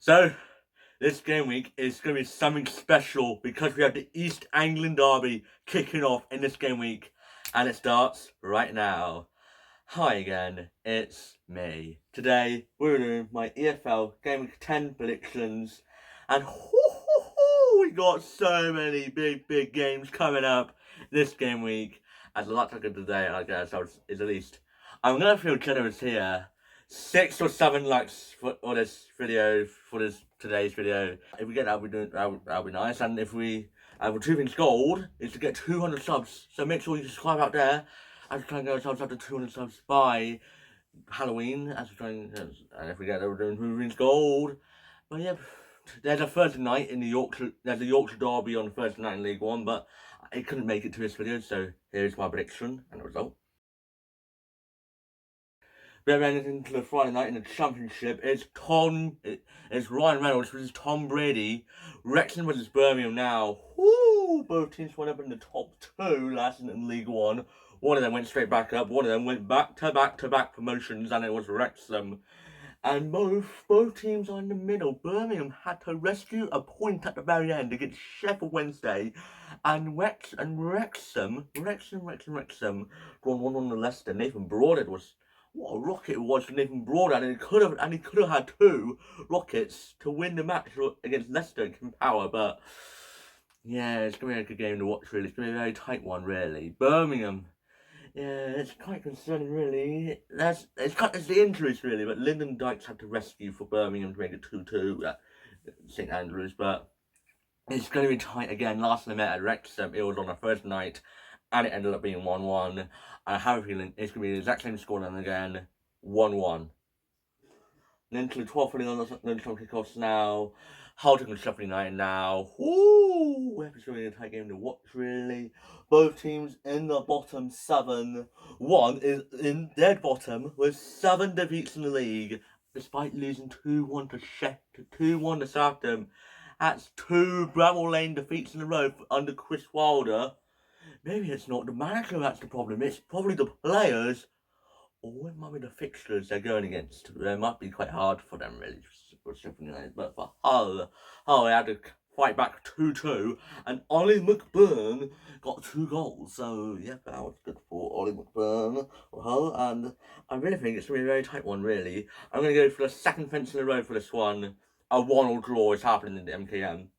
So, this game week is going to be something special because we have the East Anglian Derby kicking off in this game week, and it starts right now. Hi again, it's me. Today, we're doing my EFL Gameweek 10 predictions, and we got so many big games coming up this game week. As a lot of good today, I guess, is at least. I'm going to feel generous here. 6 or 7 likes for this video, for this today's video. If we get that, that'll be nice. And if we have 2 things gold, is to get 200 subs. So make sure you subscribe out there. I'm trying to get ourselves up to 200 subs by Halloween. As we're trying, and if we get there, we're doing 2 things gold. But yeah, there's a Thursday night in the Yorkshire. There's a Yorkshire Derby on Thursday night in League One, but I couldn't make it to this video. So here's my prediction and the result. We're heading into the Friday night in the Championship. It's Ryan Reynolds versus Tom Brady. Wrexham versus Birmingham now. Woo! Both teams went up in the top 2 last in League One. One of them went straight back up. One of them went back to back promotions, and it was Wrexham. And both teams are in the middle. Birmingham had to rescue a point at the very end against Sheffield Wednesday, and Wrexham drawn 1-1 to Leicester. Nathan Broadhead was. What a rocket it was for Nathan Broadhead, and he could have had 2 rockets to win the match against Leicester in King Power. But yeah, it's gonna be a good game to watch. Really, it's gonna be a very tight one. Really, Birmingham. Yeah, it's quite concerning. Really, it's the injuries really. But Lyndon Dykes had to rescue for Birmingham to make it 2-2 at St Andrews. But it's going to be tight again. Last time I met at Wrexham, it was on the first night, and it ended up being 1-1. I have a feeling it's going to be the exact same scoreline again, 1-1. Then to the 12:30 lunchtime kickoffs now. Halting and Sheffield United now. Ooh, it's really a tight game to watch, really. Both teams in the bottom 7. One is in dead bottom with 7 defeats in the league, despite losing 2-1 to Southampton. That's 2 Bramall Lane defeats in a row under Chris Wilder. Maybe it's not the manager that's the problem. It's probably the players, or it might be the fixtures they're going against. They might be quite hard for them, really, for Sheffield United. But for Hull, they had to fight back 2-2, and Ole McBurn got 2 goals. So yeah, that was good for Ole McBurn for Hull, and I really think it's going to be a very tight one, really. I'm going to go for the second fence in a row for this one. A 1-1 draw is happening in the MKM.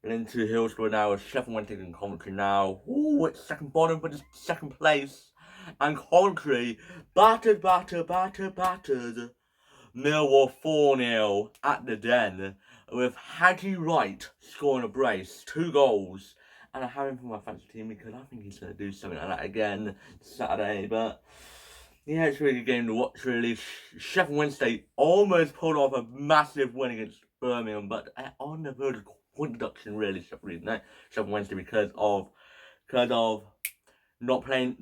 And into Hillsborough now with Sheffield Wednesday and Coventry now. Ooh, it's second bottom, but it's second place. And Coventry battered Millwall 4-0 at the Den, with Haggy Wright scoring a brace, 2 goals. And I have him for my fantasy team because I think he's going to do something like that again Saturday. But yeah, it's a really good game to watch, really. Sheffield Wednesday almost pulled off a massive win against Birmingham, but on the verge of point deduction, really, Sheffield Wednesday, because of not paying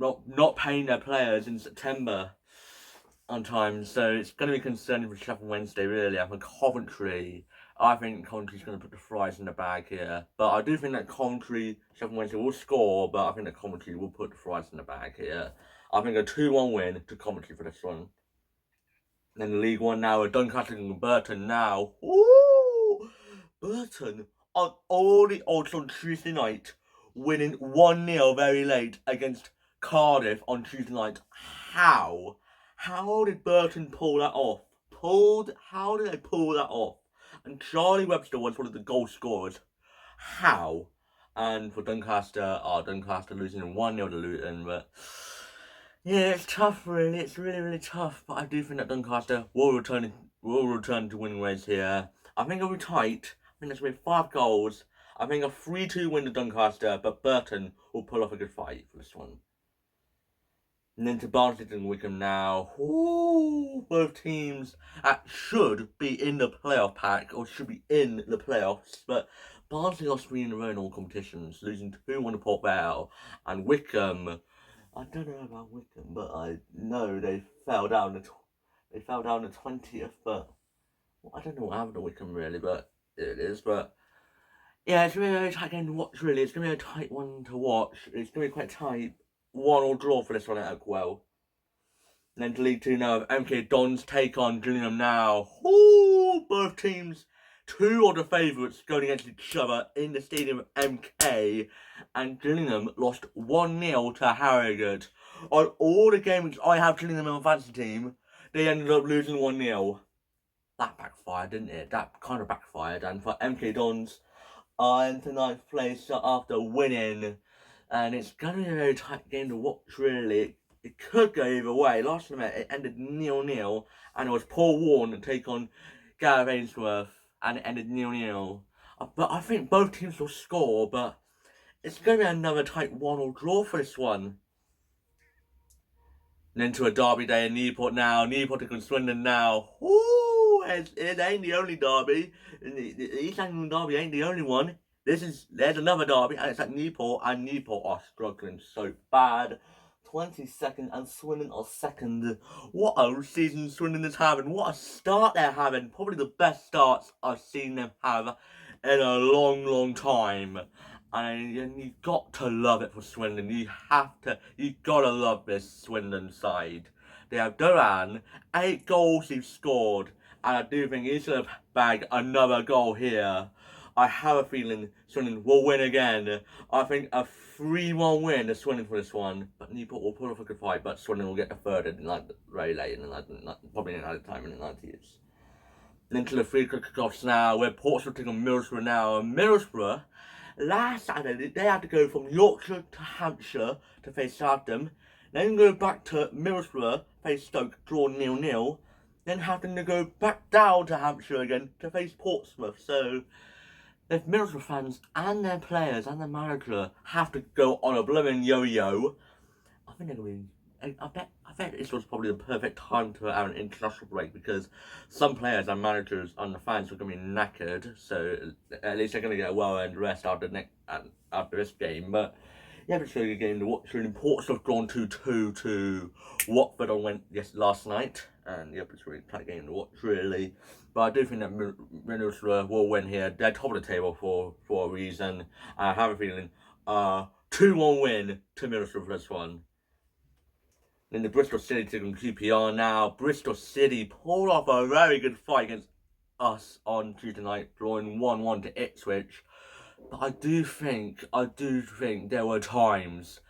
their players in September on time. So it's going to be concerning for Sheffield Wednesday, really. I think Coventry's going to put the fries in the bag here. But I do think that Sheffield Wednesday will score, but I think that Coventry will put the fries in the bag here. I think a 2-1 win to Coventry for this one. And then League One now, Doncaster and Burton now. Ooh! Burton on all the odds on Tuesday night, winning 1-0 very late against Cardiff on Tuesday night. How? How did Burton pull that off? How did they pull that off? And Charlie Webster was one of the goal scorers. How? And for Doncaster, Doncaster losing 1-0 to Luton, but yeah, it's tough, really. It's really tough. But I do think that Doncaster will return to winning ways here. I think it'll be tight. I think there's going to be 5 goals. I think a 3-2 win to Doncaster, but Burton will pull off a good fight for this one. And then to Barnsley and Wickham now. Ooh, both teams should be in the playoff pack, or should be in the playoffs. But Barnsley lost 3 in a row in all competitions, losing 2-1 to Port Vale. And Wickham, I don't know about Wickham, but I know they fell down the 20th. But I don't know what happened to Wickham, really, but it is. But yeah, it's going to be a very tight game to watch, really. It's going to be a tight one to watch. It's going to be quite tight. 1-1 draw for this one at Oakwell. And then to League 2 now, MK Dons take on Gillingham now. Ooh, both teams, two of the favourites going against each other in the stadium of MK, and Gillingham lost 1-0 to Harrogate. On all the games I have Gillingham on fantasy team, they ended up losing 1-0. That backfired, didn't it? That kind of backfired, and for MK Dons into ninth place after winning, and it's going to be a very tight game to watch, really. It could go either way. Last time it ended 0-0, and it was Paul Warren to take on Gareth Ainsworth, and it ended 0-0. But I think both teams will score, but it's going to be another tight 1-1 draw for this one. And into a derby day in Newport now. Newport against Swindon now. Ooh, it ain't the only derby. The East Anglian Derby ain't the only one. There's another derby, and it's at Newport, and Newport are struggling so bad. 22nd, and Swindon are second. What a season Swindon is having. What a start they're having. Probably the best starts I've seen them have in a long, long time. And you got to love it for Swindon. You gotta love this Swindon side. They have Duran, 8 goals he's scored, and I do think he's gonna bag another goal here. I have a feeling Swindon will win again. I think a 3-1 win to Swindon for this one, but Newport will put off a good fight, but Swindon will get the third in very late, probably in another time in the 90s. Into the 3 o'clock kickoffs now, where Portsmouth take on Middlesbrough now, and Middlesbrough, last Saturday, they had to go from Yorkshire to Hampshire to face Southampton, then go back to Middlesbrough, face Stoke, draw 0-0, then having to go back down to Hampshire again to face Portsmouth. So, if Middlesbrough fans and their players and their manager have to go on a blooming yo-yo, I think they're going to be... I bet this was probably the perfect time to have an international break, because some players and managers and the fans are going to be knackered, so at least they're going to get a well-earned rest after this game. But yeah, it's a really good game to watch. Really, Portsmouth drawn 2-2 to Watford last night, and yeah, it's a really tight game to watch, really. But I do think that Middlesbrough will win here. They're top of the table for a reason. I have a feeling 2-1 win to Middlesbrough for this one. Then the Bristol City taking QPR now. Bristol City pulled off a very good fight against us on Tuesday night, drawing 1-1 to Ipswich. But I do think there were times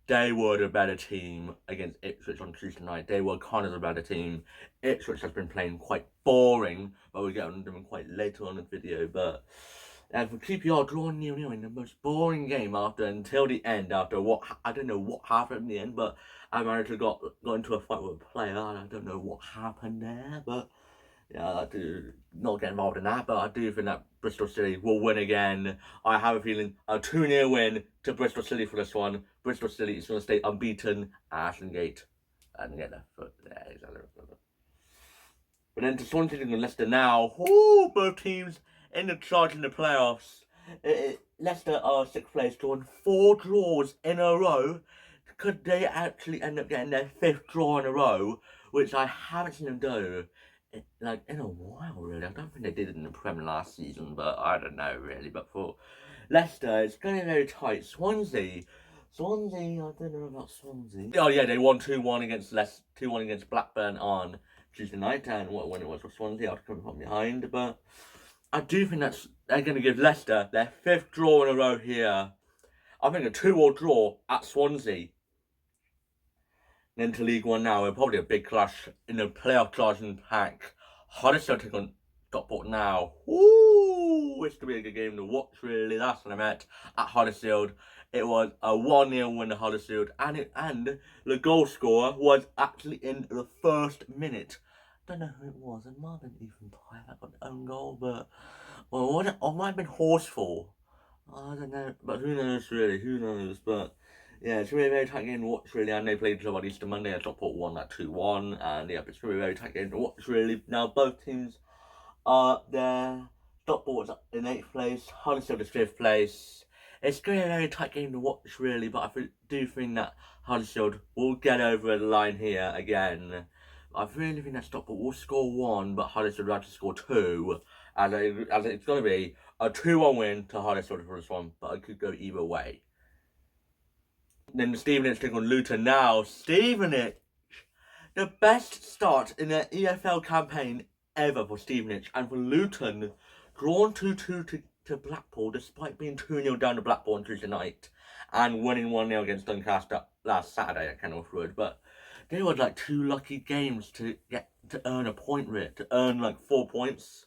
they were the better team against Ipswich on Tuesday night. They were kind of the better team. Ipswich has been playing quite boring, but we'll get on them quite later on in the video. But and for QPR drawing 0-0 in the most boring game until the end, after what I don't know what happened in the end, but our manager got into a fight with a player, and I don't know what happened there, but yeah, I do not get involved in that, but I do think that Bristol City will win again. I have a feeling a 2-0 win to Bristol City for this one. Bristol City is going to stay unbeaten at Ashton Gate and get their foot there. But then to Swansea and Leicester now. Ooh, both teams in the charge in the playoffs. Leicester are 6th place, drawing 4 draws in a row. Could they actually end up getting their 5th draw in a row, which I haven't seen them do in a while, really. I don't think they did it in the Premier last season, but I don't know, really. But for Leicester, it's going to be very tight. Swansea, I don't know about Swansea. Oh yeah, they won 2-1 against Blackburn on Tuesday night, and when it was for Swansea, I was coming from behind. But I do think they're going to give Leicester their 5th draw in a row here. I think a 2-2 draw at Swansea. Into League One now, we're probably a big clash in the playoff charging pack. Huddersfield take on Stockport now. Ooh, it's going to be a good game to watch, really. Last time I met at Huddersfield, it was a 1-0 win to Huddersfield, and the goal scorer was actually in the 1st minute. Don't know who it was. It might have been Ethan Pye that got the own goal, but or it might have been Horsfall. I don't know, but who knows, really? Who knows? But yeah, it's going to be a very tight game to watch, really, and they played each other on Easter Monday, and Stockport won that 2-1, and yeah, it's going to be a very tight game to watch, really. Now, both teams are there. Stockport's in 8th place, Huddersfield is 5th place. It's going to be a very tight game to watch, really, but I do think that Huddersfield will get over the line here again. I really think that Stockport will score 1, but Huddersfield will have to score 2, as it's going to be a 2-1 win to Huddersfield for this one, but it could go either way. Then the Stevenage take on Luton now. Stevenage, the best start in their EFL campaign ever for Stevenage. And for Luton, drawn 2-2 to Blackpool, despite being 2-0 down to Blackpool on Tuesday night, and winning 1-0 against Doncaster last Saturday at Kenilworth Road. But they were like 2 lucky games to earn a point rate, to earn like 4 points.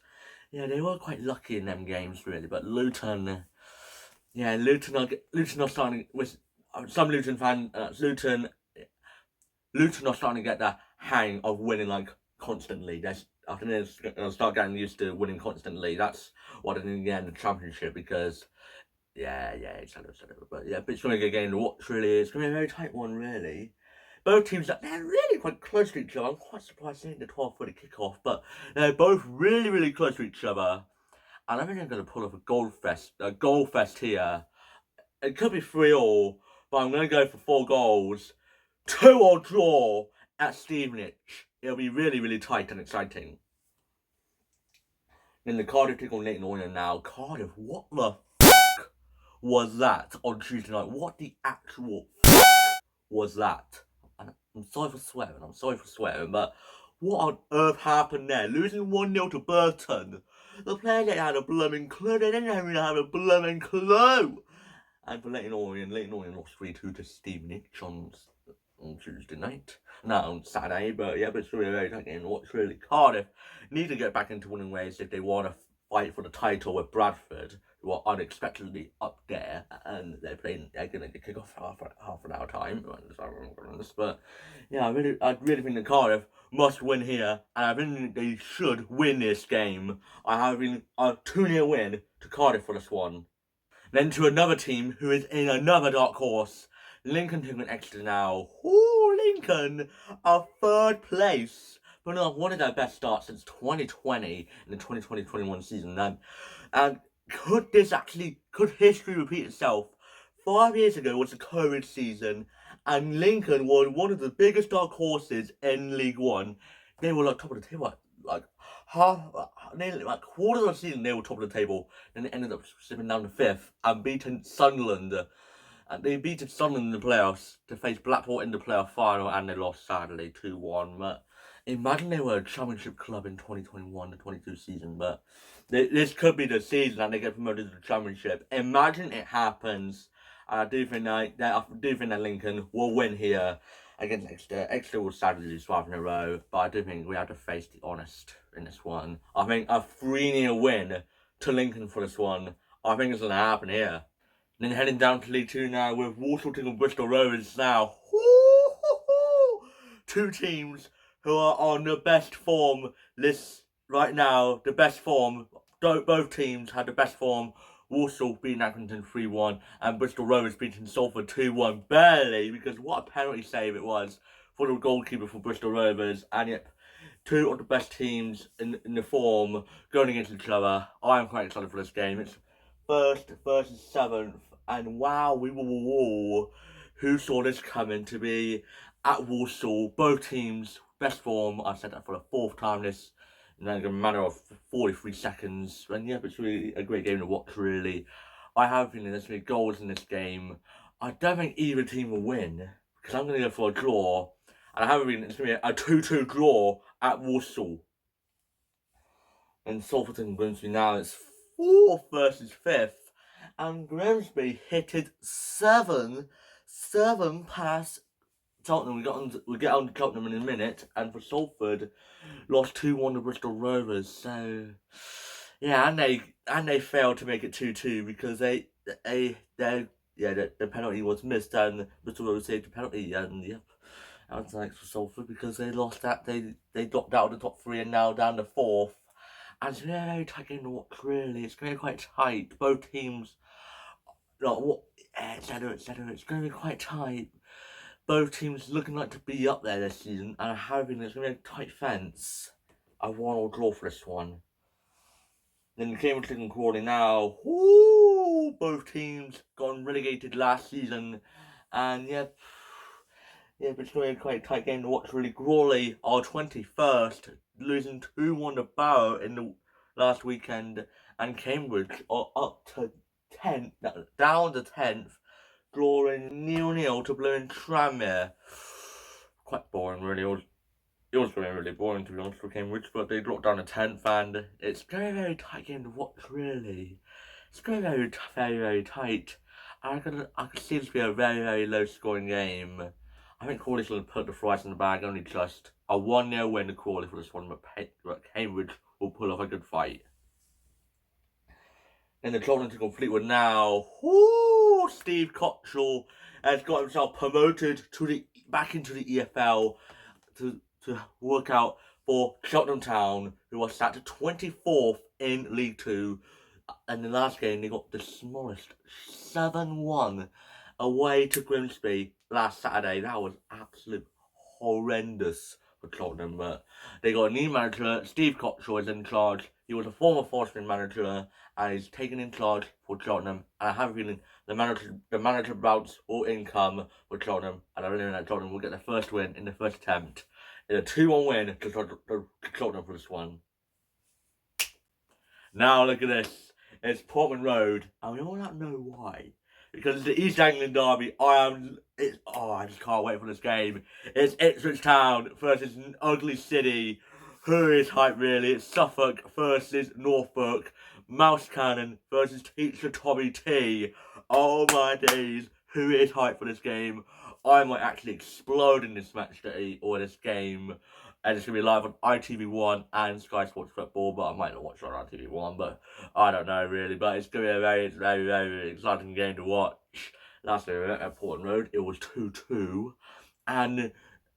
Yeah, they were quite lucky in them games, really. But Luton, Luton are starting with some Luton Luton are starting to get the hang of winning like constantly. I think they'll start getting used to winning constantly. That's what I think in the Championship, because it's but it's going to be a game to watch. Really, it's going to be a very tight one, really. Both teams, they're really quite close to each other. I'm quite surprised seeing the 12:30 kickoff, but they're both really close to each other. And I think they're going to pull off a goal fest here. It could be 3-3, but I'm going to go for 4 goals. 2-2 draw at Stevenage. It'll be really tight and exciting. Then the Cardiff take on Leighton Orient now. Cardiff, what the fuck was that on Tuesday night? What the actual fuck was that? I'm sorry for swearing, but what on earth happened there? Losing 1-0 to Burton. The players didn't have a blooming clue. They didn't even have a blooming clue. And for Leighton Orient lost 3-2 to Stevenage on Tuesday night. No, on Saturday, but it's really very tight game. What's really Cardiff need to get back into winning ways if they want to fight for the title with Bradford, who are unexpectedly up there, and they're going to kick off half an hour time. But I really think that Cardiff must win here, and I think they should win this game. I have a 2-0 win to Cardiff for this one. Then to another team who is in another dark horse. Lincoln taking Exeter now. Lincoln are 3rd place, but not one of their best starts since 2020 in the 2020-21 season. And could history repeat itself? 5 years ago was the COVID season, and Lincoln were one of the biggest dark horses in League One. They were like top of the table, nearly like quarter of the season they were top of the table, and they ended up slipping down to 5th and beaten Sunderland. And they beat Sunderland in the playoffs to face Blackpool in the playoff final, and they lost sadly 2-1. But imagine they were a Championship club in 2021-22 season. But this could be the season and they get promoted to the Championship. Imagine it happens. I do think that Lincoln will win here against Exeter. Exeter will sadly lose 5 in a row, but I do think we have to face the honest in this one. I think a 3-0 win to Lincoln for this one. I think it's going to happen here. And then heading down to League 2 now with Walsall and Bristol Rovers now. Two teams who are on the best form list right now. The best form. Both teams had the best form. Walsall beating Accrington 3-1 and Bristol Rovers beating Salford 2-1. Barely, because what a penalty save it was for the goalkeeper for Bristol Rovers. And yet, 2 of the best teams in the form going against each other. I am quite excited for this game. It's 1st versus 7th. And wow, who saw this coming to be at Walsall? Both teams, best form. I've said that for the 4th time this in a matter of 43 seconds. And it's really a great game to watch, really. I have a feeling there's going to be goals in this game. I don't think either team will win, because I'm going to go for a draw. And I have a feeling it's going to be a 2-2 draw at Walsall. And Salford and Grimsby now, it's 4th versus 5th. And Grimsby hit 7 past Cheltenham. We'll get on to Cheltenham in a minute. And for Salford, lost 2-1 to Bristol Rovers. So and they failed to make it 2-2 because the penalty was missed, and Bristol Rovers saved the penalty. And that was nice for Salford because they lost that. They dropped out of the top 3 and now down to 4th. And it's going to be a very tight game to watch, really. It's going to be quite tight. Both teams, etc. It's going to be quite tight. Both teams looking like to be up there this season, and having there's going to be a tight fence. I want to draw for this one. Then the Cambridge and Crawley now. Both teams got relegated last season, and but it's going to be a quite tight game to watch, really. Crawley are 21st, losing 2-1 to Barrow in the last weekend, and Cambridge are up to 10th, down to 10th, drawing 0-0 to Blue and Tranmere. Quite boring, really. it was going really boring, to be honest, for Cambridge, but they dropped down to 10th, and it's very, very tight game to watch, really. It's very, very tight. I can see this be a very, very low-scoring game. I think Crawley's going to put the fries in the bag, only just a 1-0 win to Crawley for this one, but Cambridge will pull off a good fight. In the Cheltenham to Fleetwood now. Whoo! Steve Cotterell has got himself promoted back into the EFL to work out for Cheltenham Town, who are sat to 24th in League Two. And the last game, they got the smallest 7-1 away to Grimsby last Saturday. That was absolute horrendous for Cheltenham, but they got a new manager. Steve Cotterell is in charge. He was a former Forestman manager and he's taken in charge for Cheltenham. And I have a feeling the manager bouts will income for Cheltenham, and I really think that Cheltenham will get their first win in the first attempt. In a 2-1 win to Cheltenham for this one. Now look at this. It's Portman Road, and we all not know why. Because it's the East Anglian Derby. I just can't wait for this game. It's Ipswich Town versus an ugly city. Who is hype, really? It's Suffolk versus Norfolk. Mouse Cannon versus Teacher Tommy T. Oh my days. Who is hype for this game? I might actually explode in this match day or this game. And it's going to be live on ITV1 and Sky Sports Football, but I might not watch it on ITV1, but I don't know really. But it's going to be a very, very, very exciting game to watch. Last time we met at Portman Road, it was 2-2. And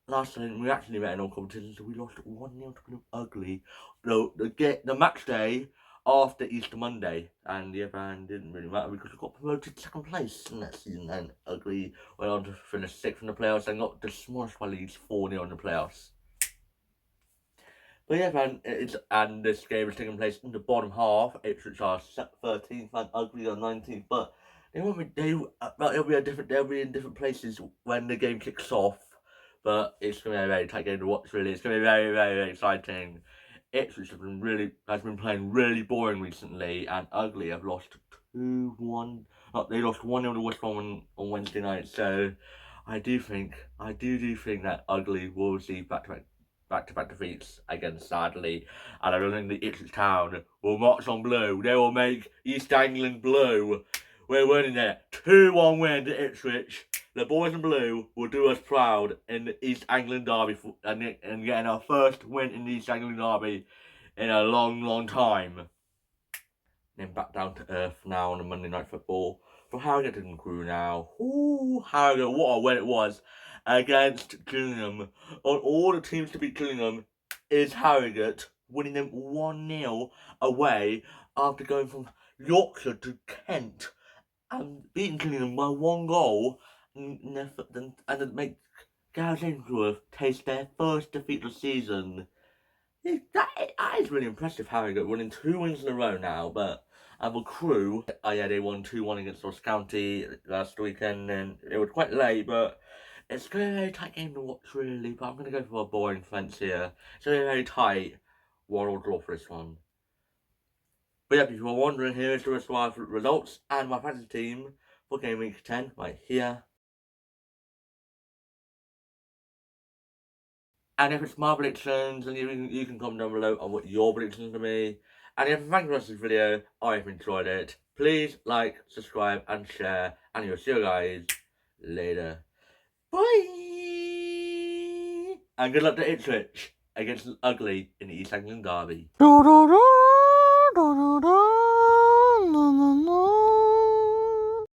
last time we actually met in all competitions, so we lost 1-0 to Ugly. No, the match day after Easter Monday, and the event didn't really matter because we got promoted second place in that season, and Ugly went on to finish 6th in the playoffs and got the smallest by leads 4-0 in the playoffs. But yeah, man, and this game is taking place in the bottom half. Ipswich are 13th and Ugly are 19th, but they'll be in different places when the game kicks off. But it's gonna be a very tight game to watch. Really, it's gonna be very, very, very exciting. Ipswich has been playing really boring recently, and Ugly have lost 2-1. They lost 1-0 to West Brom on Wednesday night. So I do think that Ugly will receive back-to-back defeats again, sadly. And I don't think the Ipswich Town will march on blue. They will make East Anglian blue. We're winning there. 2-1 win to Ipswich. The boys in blue will do us proud in the East Anglian Derby and getting our first win in the East Anglian Derby in a long, long time. Then back down to earth now on the Monday Night Football. From Harrogate and Crew now. Ooh, Harrogate, what a win it was against Cheltenham. On all the teams to beat Cheltenham is Harrogate, winning them 1-0 away after going from Yorkshire to Kent and beating Cheltenham by 1 goal and make Gareth Ainsworth taste their first defeat of the season. That is really impressive, Harrogate, winning 2 wins in a row now, but the Crew, they won 2-1 against Ross County last weekend, and it was quite late, but it's going to be a very tight game to watch, really, but I'm going to go for a boring fence here. It's going to be very tight. 1-1 draw for this one. But yeah, if you are wondering, here is the rest of my results and my fantasy team for Game Week 10 right here. And if it's my predictions, then you can comment down below on what your predictions to me. And if you thank you for this video, I have enjoyed it. Please like, subscribe, and share. And you'll see you guys later. Bye! And good luck to Ipswich against Ugly in the East Anglian Derby.